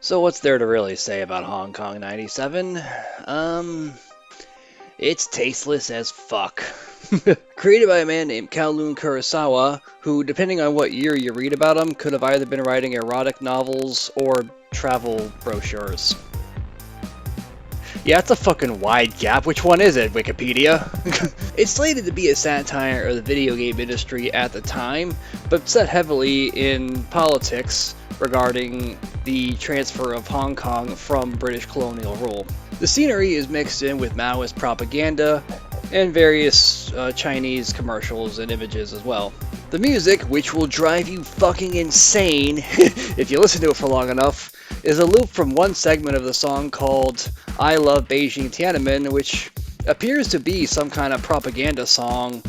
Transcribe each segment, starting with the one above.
So what's there to really say about Hong Kong 97? Um, it's tasteless as fuck. Created by a man named Kowloon Kurosawa, who, depending on what year you read about him, could have either been writing erotic novels or travel brochures. Yeah, it's a fucking wide gap. Which one is it, Wikipedia? It's slated to be a satire of the video game industry at the time, but set heavily in politics regarding the transfer of Hong Kong from British colonial rule. The scenery is mixed in with Maoist propaganda and various Chinese commercials and images as well. The music, which will drive you fucking insane if you listen to it for long enough, is a loop from one segment of the song called I Love Beijing Tiananmen, which appears to be some kind of propaganda song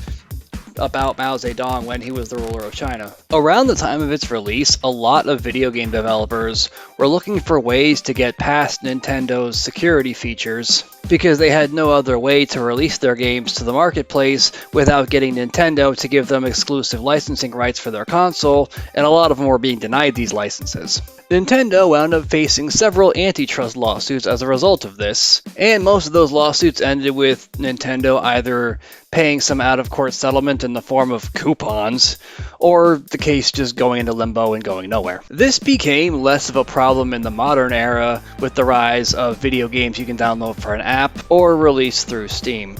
about Mao Zedong when he was the ruler of China. Around the time of its release, a lot of video game developers were looking for ways to get past Nintendo's security features because they had no other way to release their games to the marketplace without getting Nintendo to give them exclusive licensing rights for their console, and a lot of them were being denied these licenses. Nintendo wound up facing several antitrust lawsuits as a result of this, and most of those lawsuits ended with Nintendo either paying some out-of-court settlement in the form of coupons, or the case just going into limbo and going nowhere. This became less of a problem in the modern era with the rise of video games you can download for an app or release through Steam.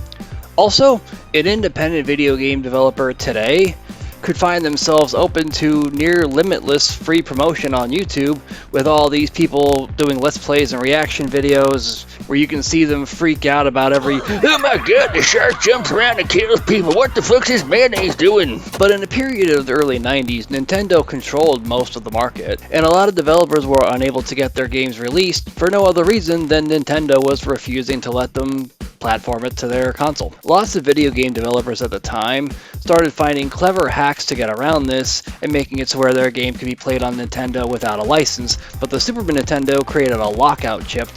Also, an independent video game developer today could find themselves open to near limitless free promotion on YouTube with all these people doing let's plays and reaction videos where you can see them freak out about every oh my god, the shark jumps around and kills people, what the fuck's this mayonnaise doing? But in the period of the early 90s, Nintendo controlled most of the market, and a lot of developers were unable to get their games released for no other reason than Nintendo was refusing to let them platform it to their console. Lots of video game developers at the time started finding clever hacks to get around this and making it to where their game could be played on Nintendo without a license, but the Super Nintendo created a lockout chip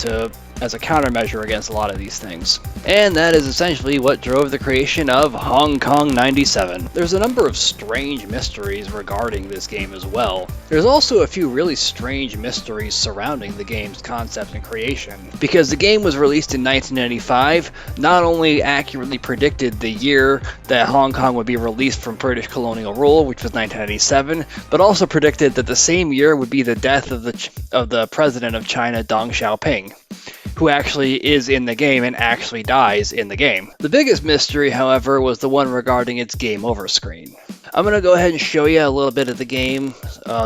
as a countermeasure against a lot of these things. And that is essentially what drove the creation of Hong Kong 97. There's a number of strange mysteries regarding this game as well. There's also a few really strange mysteries surrounding the game's concept and creation. Because the game was released in 1995, not only accurately predicted the year that Hong Kong would be released from British colonial rule, which was 1997, but also predicted that the same year would be the death of the president of China, Deng Xiaoping, who actually is in the game and actually dies in the game. The biggest mystery, however, was the one regarding its game over screen. I'm going to go ahead and show you a little bit of the game,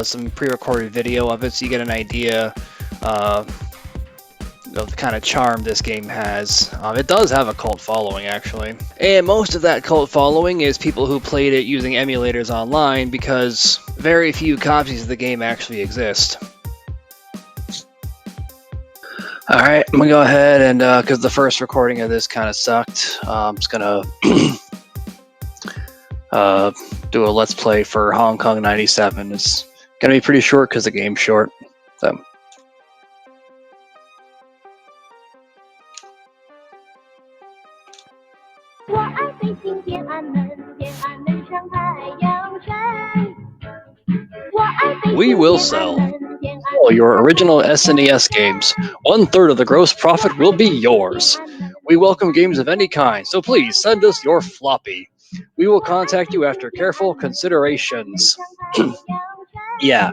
some pre-recorded video of it so you get an idea of the kind of charm this game has. It does have a cult following, actually. And most of that cult following is people who played it using emulators online because very few copies of the game actually exist. Alright, I'm gonna go ahead and, because the first recording of this kind of sucked, I'm just gonna do a Let's Play for Hong Kong 97. It's gonna be pretty short because the game's short, so. We will sell all your original SNES games. 1/3 of the gross profit will be yours. We welcome games of any kind, so please send us your floppy. We will contact you after careful considerations. Yeah,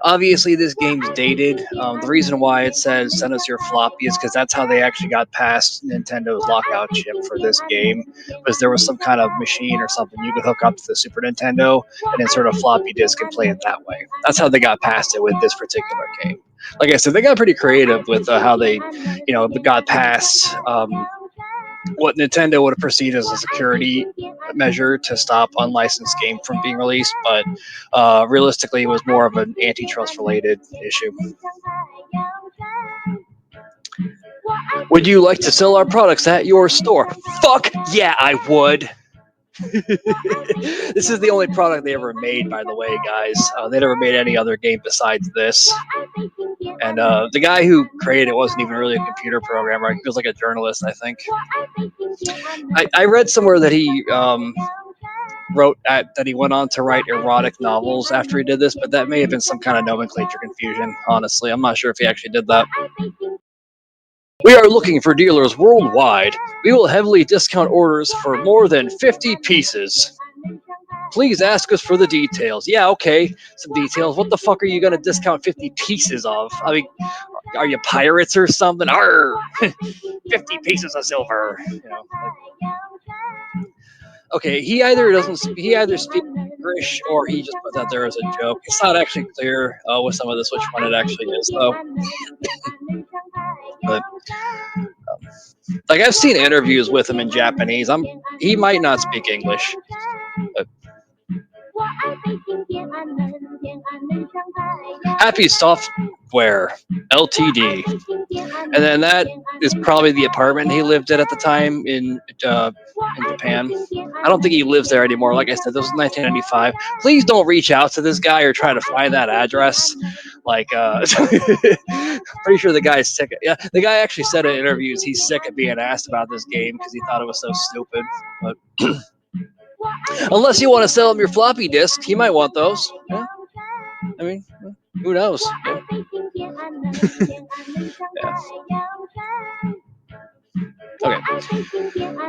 obviously this game's dated. The reason why it says send us your floppy is because that's how they actually got past Nintendo's lockout chip for this game, was there was some kind of machine or something you could hook up to the Super Nintendo and insert a floppy disk and play it that way. That's how they got past it with this particular game. Like I said, they got pretty creative with how they, got past what Nintendo would have perceived as a security measure to stop unlicensed game from being released, but realistically, it was more of an antitrust related issue. Would you like to sell our products at your store? Fuck yeah, I would. This is the only product they ever made, by the way, guys. They never made any other game besides this. And the guy who created it wasn't even really a computer programmer. He was like a journalist, I think. I read somewhere that he wrote that he went on to write erotic novels after he did this, but that may have been some kind of nomenclature confusion. Honestly, I'm not sure if he actually did that. We are looking for dealers worldwide. We will heavily discount orders for more than 50 pieces. Please ask us for the details. Yeah, okay, some details. What the fuck are you gonna discount 50 pieces of? I mean, are you pirates or something? Arr, 50 pieces of silver. Okay, he either speaks English or he just put that there as a joke. It's not actually clear with some of this which one it actually is, though. But like I've seen interviews with him in Japanese. He might not speak English. But Happy Software Ltd. And then that is probably the apartment he lived at the time in Japan. I don't think he lives there anymore. Like I said, this was 1995. Please don't reach out to this guy or try to find that address. Like, pretty sure the guy's sick. Yeah, the guy actually said in interviews he's sick of being asked about this game because he thought it was so stupid. But unless you want to sell him your floppy disks, he might want those. Yeah. I mean, who knows? Yeah. Yeah. Okay.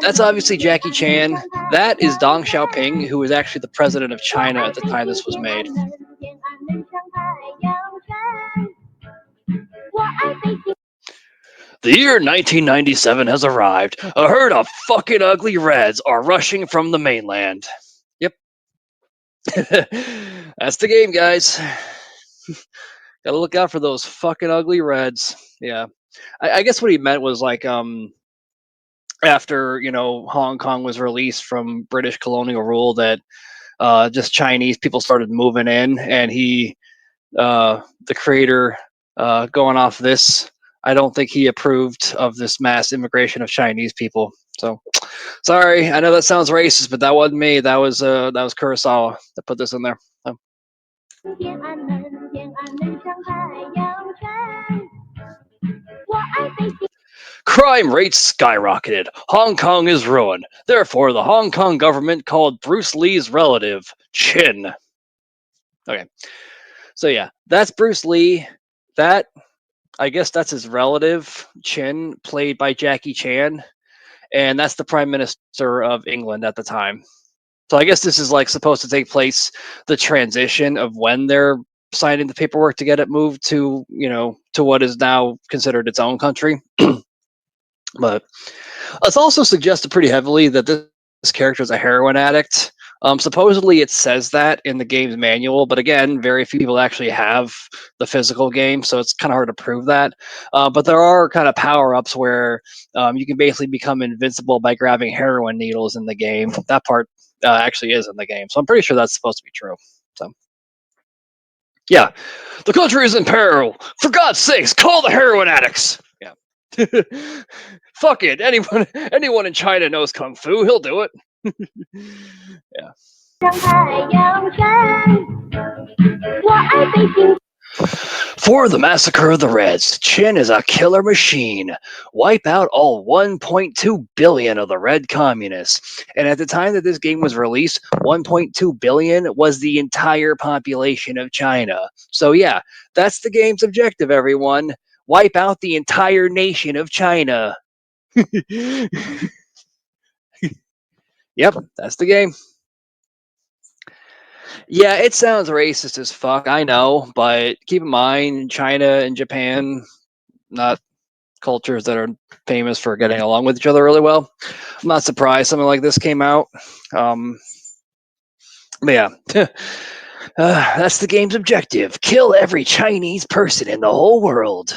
That's obviously Jackie Chan. That is Deng Xiaoping, who was actually the president of China at the time this was made. The year 1997 has arrived. A herd of fucking ugly reds are rushing from the mainland. Yep. That's the game, guys. Gotta look out for those fucking ugly reds. Yeah. I guess what he meant was like, after, Hong Kong was released from British colonial rule, that just Chinese people started moving in, and the creator, going off this, I don't think he approved of this mass immigration of Chinese people. So sorry, I know that sounds racist, but that wasn't me. That was Kurosawa that put this in there. So, crime rates skyrocketed. Hong Kong is ruined. Therefore, the Hong Kong government called Bruce Lee's relative Chin. Okay, so yeah, that's Bruce Lee. That, I guess that's his relative Chin, played by Jackie Chan, and that's the Prime Minister of England at the time. So I guess this is like supposed to take place the transition of when they're signing the paperwork to get it moved to to what is now considered its own country. But it's also suggested pretty heavily that this character is a heroin addict. Supposedly, it says that in the game's manual, but again, very few people actually have the physical game, so it's kind of hard to prove that. But there are kind of power ups where you can basically become invincible by grabbing heroin needles in the game. That part actually is in the game, so I'm pretty sure that's supposed to be true. So, yeah, the country is in peril. For God's sakes, call the heroin addicts. Yeah. Fuck it. Anyone in China knows kung fu. He'll do it. Yeah. For the massacre of the Reds, Chin is a killer machine. Wipe out all 1.2 billion of the Red communists. And at the time that this game was released, 1.2 billion was the entire population of China. So yeah, that's the game's objective, everyone. Wipe out the entire nation of China. Yep, that's the game. Yeah, it sounds racist as fuck, I know, but keep in mind, China and Japan, not cultures that are famous for getting along with each other really well. I'm not surprised something like this came out. Um, but yeah, that's the game's objective: kill every Chinese person in the whole world.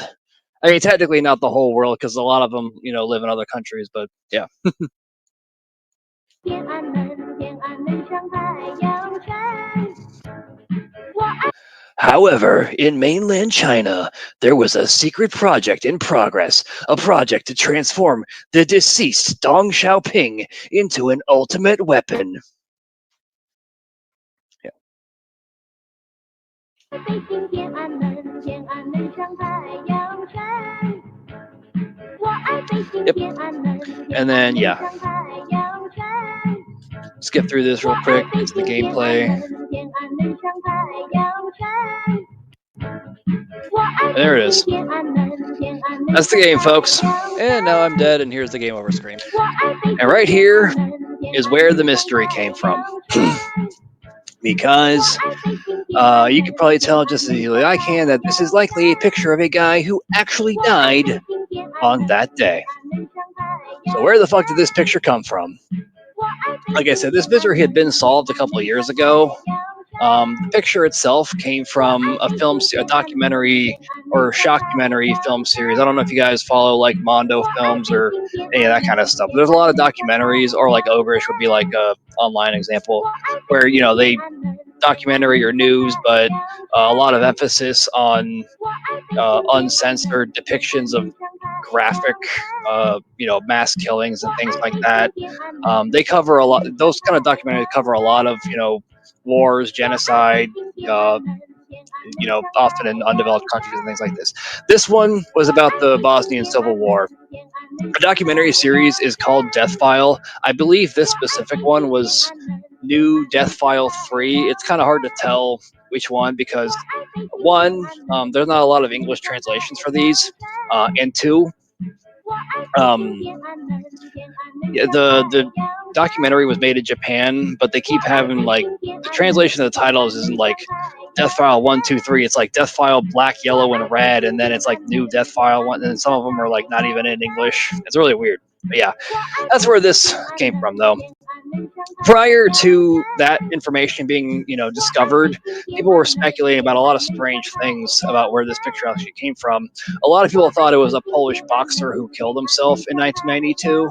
I mean, technically not the whole world because a lot of them, live in other countries. But yeah. However, in mainland China, there was a secret project in progress, a project to transform the deceased Deng Xiaoping into an ultimate weapon. Yeah. Yep. And then, yeah. skip through this real quick into the gameplay. And there it is. That's the game, folks. And now I'm dead, and here's the game over screen. And right here is where the mystery came from. Because you could probably tell just as easily as I can that this is likely a picture of a guy who actually died on that day. So where the fuck did this picture come from? Like I said, this mystery had been solved a couple of years ago. The picture itself came from a documentary or shockumentary film series. I don't know if you guys follow like Mondo films or any of that kind of stuff. But there's a lot of documentaries, or like Ogrish would be like a online example, where they documentary or news, but a lot of emphasis on uncensored depictions of graphic, mass killings and things like that. They cover a lot. Those kind of documentaries cover a lot of wars, genocide. Uh, often in undeveloped countries and things like this. This one was about the Bosnian Civil War. The documentary series is called Death File. I believe this specific one was New Death File 3. It's kind of hard to tell which one because, one, there's not a lot of English translations for these, and two, the documentary was made in Japan, but they keep having like the translation of the titles isn't like Death File 1, 2, 3. It's like Death File Black, Yellow, and Red, and then it's like New Death File 1, and some of them are like not even in English. It's really weird. But yeah, that's where this came from, though. Prior to that information being, discovered, people were speculating about a lot of strange things about where this picture actually came from. A lot of people thought it was a Polish boxer who killed himself in 1992.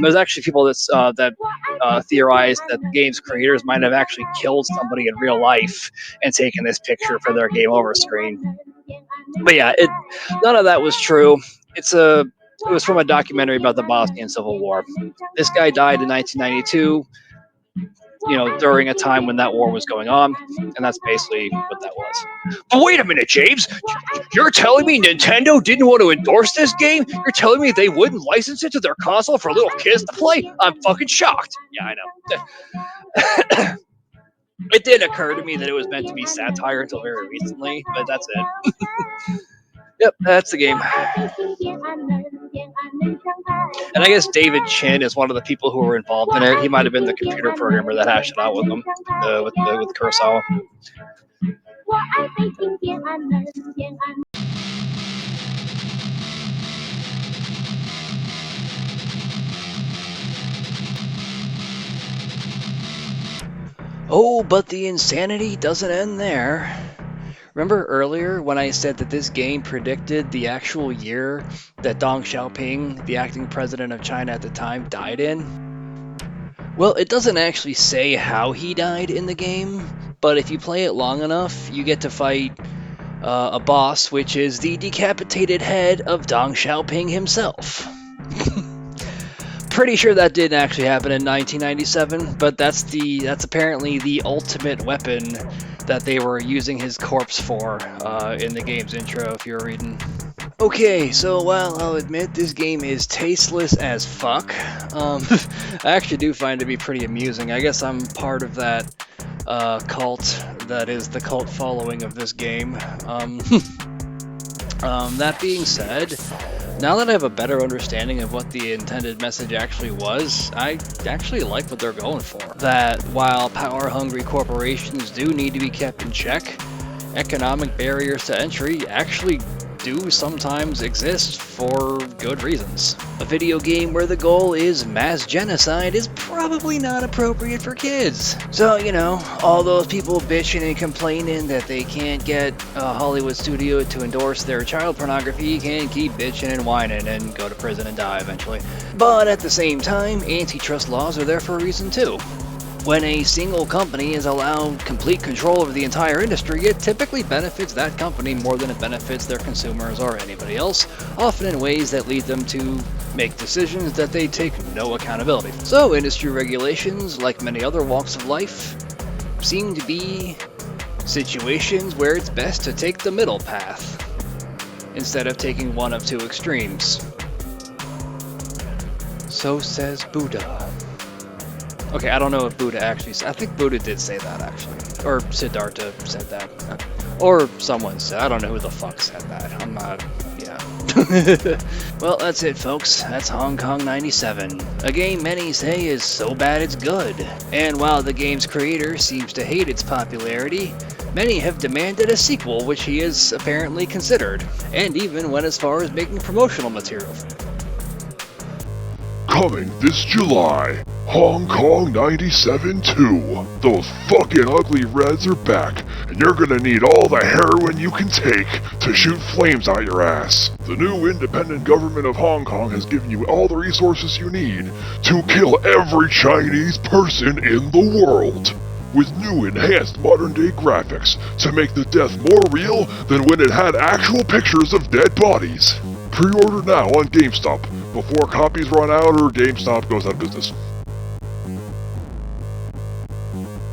There's actually people that theorized that the game's creators might have actually killed somebody in real life and taken this picture for their game over screen. But yeah, none of that was true. It was from a documentary about the Bosnian Civil War. This guy died in 1992, during a time when that war was going on, and that's basically what that was. But wait a minute, James! You're telling me Nintendo didn't want to endorse this game? You're telling me they wouldn't license it to their console for little kids to play? I'm fucking shocked! Yeah, I know. It did occur to me that it was meant to be satire until very recently, but that's it. Yep, that's the game. And I guess David Chin is one of the people who were involved in it. He might have been the computer programmer that hashed it out with them, with Kurosawa. Oh, but the insanity doesn't end there. Remember earlier when I said that this game predicted the actual year that Deng Xiaoping, the acting president of China at the time, died in? Well, it doesn't actually say how he died in the game, but if you play it long enough, you get to fight a boss, which is the decapitated head of Deng Xiaoping himself. Pretty sure that didn't actually happen in 1997, but that's apparently the ultimate weapon that they were using his corpse for in the game's intro, if you're reading. Okay, so while I'll admit this game is tasteless as fuck, I actually do find it to be pretty amusing. I guess I'm part of that cult that is the cult following of this game. That being said, now that I have a better understanding of what the intended message actually was, I actually like what they're going for. That while power-hungry corporations do need to be kept in check, economic barriers to entry actually do sometimes exist for good reasons. A video game where the goal is mass genocide is probably not appropriate for kids. So, all those people bitching and complaining that they can't get a Hollywood studio to endorse their child pornography can keep bitching and whining and go to prison and die eventually. But at the same time, antitrust laws are there for a reason too. When a single company is allowed complete control over the entire industry, it typically benefits that company more than it benefits their consumers or anybody else, often in ways that lead them to make decisions that they take no accountability for. So industry regulations, like many other walks of life, seem to be situations where it's best to take the middle path, instead of taking one of two extremes. So says Buddha. Okay, I don't know if Buddha actually said. I think Buddha did say that actually, or Siddhartha said that, or someone said. I don't know who the fuck said that. I'm not. Yeah. Well, that's it, folks. That's Hong Kong 97, a game many say is so bad it's good. And while the game's creator seems to hate its popularity, many have demanded a sequel, which he has apparently considered, and even went as far as making promotional material. Coming this July, Hong Kong 97 2. Those fucking ugly Reds are back, and you're gonna need all the heroin you can take to shoot flames out your ass. The new independent government of Hong Kong has given you all the resources you need to kill every Chinese person in the world, with new enhanced modern-day graphics to make the death more real than when it had actual pictures of dead bodies. Pre-order now on GameStop before copies run out or GameStop goes out of business.